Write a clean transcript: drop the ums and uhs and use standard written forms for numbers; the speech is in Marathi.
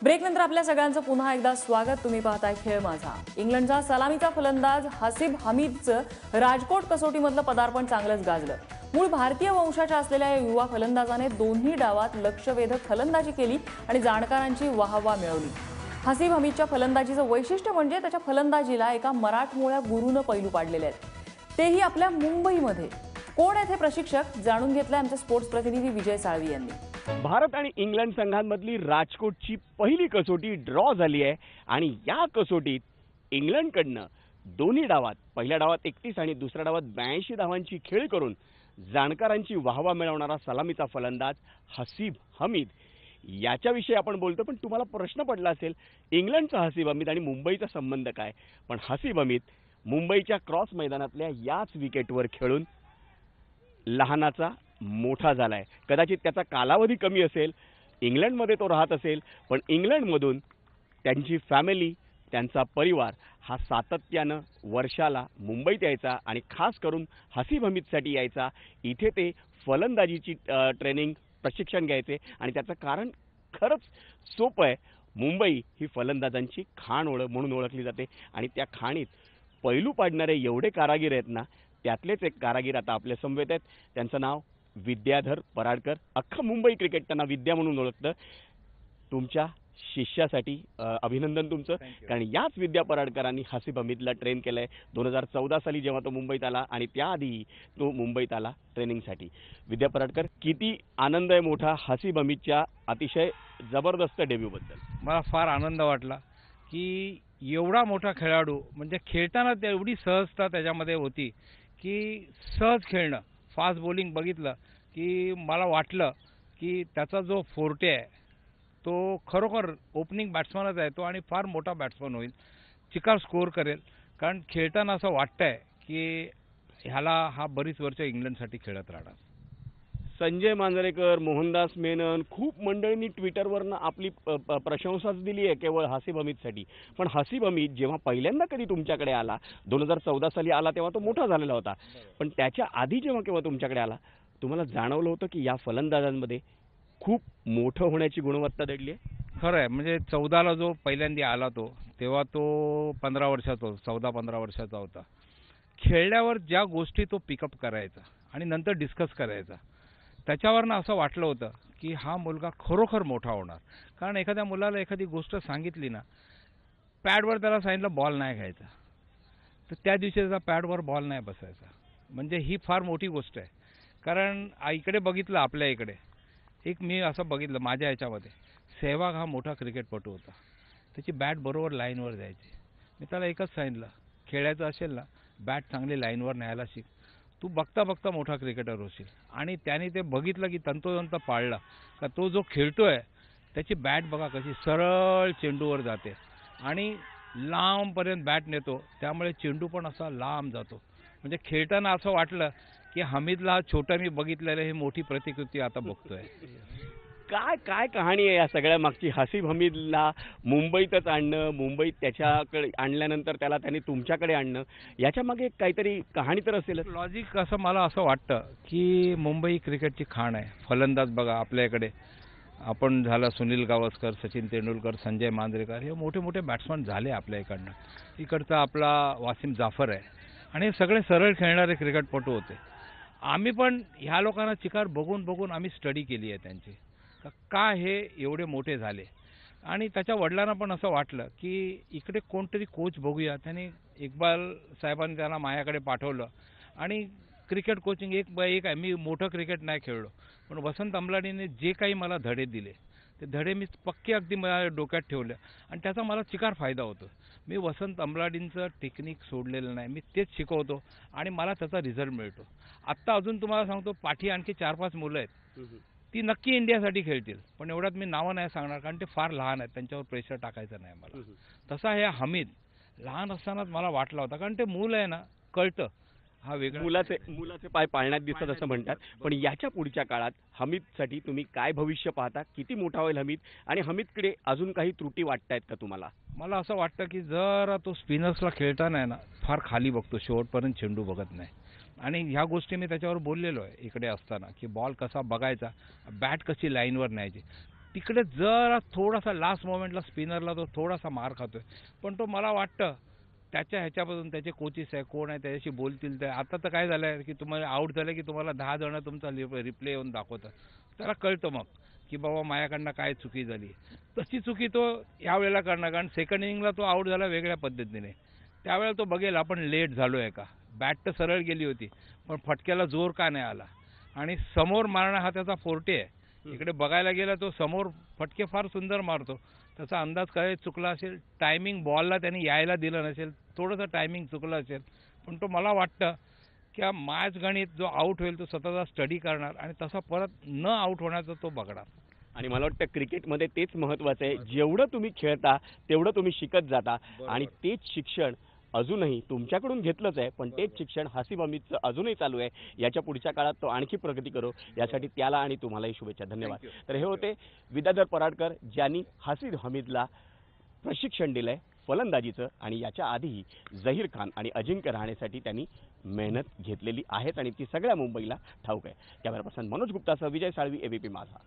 ब्रेकनंतर आपल्या सगळ्यांचं पुन्हा एकदा स्वागत. तुम्ही पाहताय खेळ माझा. इंग्लंडचा सलामीचा फलंदाज हसीब हमीदचं राजकोट कसोटीमधलं पदार्पण चांगलंच गाजलं. मूळ भारतीय वंशाच्या असलेल्या या युवा फलंदाजाने दोन्ही डावात लक्षवेधक फलंदाजी केली आणि जाणकारांची वाहवा मिळवली. हसीब हमीदच्या फलंदाजीचं वैशिष्ट्य म्हणजे त्याच्या फलंदाजीला एका मराठमोळ्या गुरूनं पैलू पाडलेले आहेत, तेही आपल्या मुंबईमध्ये. कोण आहेत हे प्रशिक्षक जाणून घेतलंय आमचे स्पोर्ट्स प्रतिनिधी विजय साळवी यांनी. भारत आणि इंग्लंड संघांमधली राजकोटची पहिली कसोटी ड्रॉ झाली आहे आणि या कसोटीत इंग्लंडकडनं दोन्ही डावात, पहिल्या डावात 31 आणि दुसऱ्या डावात 82 धावांची खेळी करून जाणकारांची वाहवा मिळवणारा सलामीचा फलंदाज हसीब हमीद याच्याविषयी आपण बोलतो. पण तुम्हाला प्रश्न पडला असेल, इंग्लंडचा हसीब हमीद आणि मुंबईचा संबंध काय? पण हसीब हमीद मुंबईच्या क्रॉस मैदानातल्या याच विकेटवर खेळून लहानाचा मोठा झालाय. कदाचित त्याचा कालावधी कमी असेल, इंग्लंडमध्ये तो राहत असेल, पण इंग्लंडमधून त्यांची फॅमिली, त्यांचा परिवार हा सातत्यानं वर्षाला मुंबईत यायचा आणि खास करून हसीब हमीदसाठी यायचा. इथे ते फलंदाजीची ट्रेनिंग, प्रशिक्षण घ्यायचे आणि त्याचं कारण खरंच सोपं आहे. मुंबई ही फलंदाजांची खाण म्हणून ओळखली जाते आणि त्या खाणीत पैलू पाडणारे एवढे कारागीर आहेत ना, त्यातलेच एक कारागीर आता आपल्या समवेत आहेत. त्यांचं नाव विद्याधर पराडकर. अख्खं मुंबई क्रिकेट त्यांना विद्या म्हणून ओळखतं. तुमच्या शिष्यासाठी अभिनंदन तुमचं, कारण याच विद्या पराडकरांनी हसीब हमीदला ट्रेन केलंय. 2014 साली जेव्हा तो मुंबईत आला आणि त्याआधी तो मुंबईत आला ट्रेनिंगसाठी. विद्या पराडकर, किती आनंद आहे मोठा हसीब हमीदच्या अतिशय जबरदस्त डेब्यूबद्दल. मला फार आनंद वाटला की एवढा मोठा खेळाडू, म्हणजे खेळताना तेवढी सहजता त्याच्यामध्ये होती की सहज खेळणं. फास्ट बॉलिंग बघितलं की मला वाटलं की त्याचा जो फोर्टे आहे तो खरोखर ओपनिंग बॅट्समनच आहे तो आणि फार मोठा बॅट्समन होईल, चिकार स्कोअर करेल. कारण खेळताना असं वाटतंय की हा बरीच वर्ष इंग्लंडसाठी खेळत राहणार. संजय मांजरेकर, मोहनदास मेनन, खूप मंडळींनी ट्विटरवरनं आपली प्रशंसाच दिली आहे केवळ हसीब हमीदसाठी. पण हसीब हमीद जेव्हा पहिल्यांदा कधी तुमच्याकडे आला, 2014 साली आला, तेव्हा तो मोठा झालेला होता. पण त्याच्या आधी केव्हा तुमच्याकडे आला, तुम्हाला जाणवलं होतं की या फलंदाजांमध्ये खूप मोठं होण्याची गुणवत्ता दडली आहे? खरं आहे. म्हणजे 14ला जो पहिल्यांदा आला तेव्हा तो 15 वर्षाचा, 14-15 वर्षाचा होता. खेळल्यावर ज्या गोष्टी तो पिकअप करायचा आणि नंतर डिस्कस करायचा, त्याच्यावरनं असं वाटलं होतं की हा मुलगा खरोखर मोठा होणार. कारण एखाद्या मुलाला एखादी गोष्ट सांगितली ना, पॅडवर त्याला सांगितलं बॉल नाही घ्यायचा, तर त्या दिवशी त्याचा पॅडवर बॉल नाही बसायचा. म्हणजे ही फार मोठी गोष्ट आहे. कारण इकडे बघितलं, आपल्या इकडे एक मी असं बघितलं माझ्या ह्याच्यामध्ये, सेहवाग हा मोठा क्रिकेटपटू होता. त्याची बॅट बरोबर लाईनवर जायची. मी त्याला एकच सांगितलं, खेळायचं असेल ना, बॅट चांगली लाईनवर न्यायला शिक, तू बघता बघता मोठा क्रिकेटर होशील. आणि त्याने ते बघितलं की तंतोतंत पाळलं का तो जो खेळतोय त्याची बॅट बघा कशी सरळ चेंडूवर जाते आणि लांबपर्यंत बॅट नेतो, त्यामुळे चेंडू पण असा लांब जातो. म्हणजे खेळताना असं वाटलं की हमीदला छोटा मी बघितलेलं हे मोठी प्रतिकृती आता बघतोय. काय काय कहाणी आहे या सगळ्या मागची? हसीब हमीदला मुंबईतच आणणं, मुंबईत त्याच्याकडे आणल्यानंतर त्यांनी तुमच्याकडे आणणं, याच्या मागे काहीतरी कहाणी तर असेलच. लॉजिक असं मला असं वाटतं की मुंबई क्रिकेटची खाण आहे. फलंदाज बघा आपल्या इकडे आपण झालं, सुनील गावस्कर, सचिन तेंडुलकर, संजय मांजरेकर, हे मोठे मोठे बॅट्समन झाले आपल्या इकडनं. इकडचा आपला वासिम जाफर आहे आणि हे सगळे सरळ खेळणारे क्रिकेटपटू होते. आम्ही पण ह्या लोकांना चिकार बघून बघून आम्ही स्टडी केली आहे त्यांची, का हे एवढे मोठे झाले. आणि त्याच्या वडिलांना पण असं वाटलं की इकडे कोणतरी कोच बघूया. त्यांनी इक्बाल साहेबांनी त्यांना माझ्याकडे पाठवलं आणि क्रिकेट कोचिंग एक आहे. मी मोठं क्रिकेट नाही खेळलो, पण वसंत अंबलाडीने जे काही मला धडे दिले ते धडे मी पक्के अगदी माझ्या डोक्यात ठेवले आणि त्याचा मला चिकार फायदा होतो. मी वसंत अंबलाडींचं टेक्निक सोडलेलं नाही, मी तेच शिकवतो आणि मला त्याचा रिझल्ट मिळतो. आत्ता अजून तुम्हाला सांगतो, पाठी आणखी 4-5 मुलं आहेत, ती नक्की इंडियासाठी खेळतील, पण एवढ्यात मी नावं नाही सांगणार कारण ते फार लहान आहेत, त्यांच्यावर प्रेशर टाकायचं नाही मला. तसा हे हमीद लहान असतानाच मला वाटला होता, कारण ते मूल आहे ना, कळतं हा वेगळा. मुलाचे पाय पाळण्यात दिसतात असं म्हणतात. पण याच्या पुढच्या काळात हमीदसाठी तुम्ही काय भविष्य पाहता? किती मोठा होईल हमीद? आणि हमीदकडे अजून काही त्रुटी वाटतायत का तुम्हाला? मला असं वाटतं की जरा तो स्पिनर्सला खेळताना आहे ना, फार खाली बघतो, शेवटपर्यंत चेंडू बघत नाही. आणि ह्या गोष्टी मी त्याच्यावर बोललेलो आहे इकडे असताना की बॉल कसा बघायचा, बॅट कशी लाईनवर न्यायची. तिकडे जरा थोडासा लास्ट मोमेंटला स्पिनरला तो थोडासा मार खातोय, पण तो मला वाटतं त्याच्या ह्याच्यापासून त्याचे कोचेस आहे कोण आहे त्याच्याशी बोलतील. ते आता तर काय झालं आहे की तुम्हाला आऊट झालं की तुम्हाला 10 जण तुमचा रिप्ले येऊन दाखवतात. त्याला कळतं मग की बाबा माझ्याकडनं काय चुकी झाली. तशी चुकी तो यावेळेला करणार, कारण सेकंड इनिंगला तो आऊट झाला वेगळ्या पद्धतीने. त्यावेळेला तो बघेल आपण लेट झालो आहे का, बॅट तर सरळ गेली होती पण फटक्याला जोर का नाही आला. आणि समोर मारणं हा त्याचा फोर्टे आहे. इकडे बघायला गेला तो समोर फटके फार सुंदर मारतो. त्याचा अंदाज काय चुकला असेल, टायमिंग बॉलला त्यांनी यायला दिलं नसेल, थोडंसं टायमिंग चुकलं असेल. पण तो मला वाटतं की मॅच गणित जो आऊट होईल तो स्वतःचा स्टडी करणार आणि तसा परत न आऊट होण्याचा तो बघणार. आणि मला वाटतं क्रिकेटमध्ये तेच महत्त्वाचं आहे, जेवढं तुम्ही खेळता तेवढं तुम्ही शिकत जाता. आणि तेच शिक्षण अजूनही तुमच्याकडून घेतलंच आहे, पण तेच शिक्षण हासिब हमीदचं अजूनही चालू आहे. याच्या पुढच्या काळात तो आणखी प्रगती करो यासाठी त्याला आणि तुम्हालाही शुभेच्छा. धन्यवाद. तर हे होते विद्याधर पराडकर, ज्यांनी हासिब हमीदला प्रशिक्षण दिलंय फलंदाजीचं, आणि याच्या आधीही झहीर खान आणि अजिंक्य रहाणेसाठी त्यांनी मेहनत घेतलेली आहेच आणि ती सगळ्या मुंबईला ठाऊक आहे. कॅमेरा पर्सन मनोज गुप्तासह विजय साळवी, एबीपी माझा.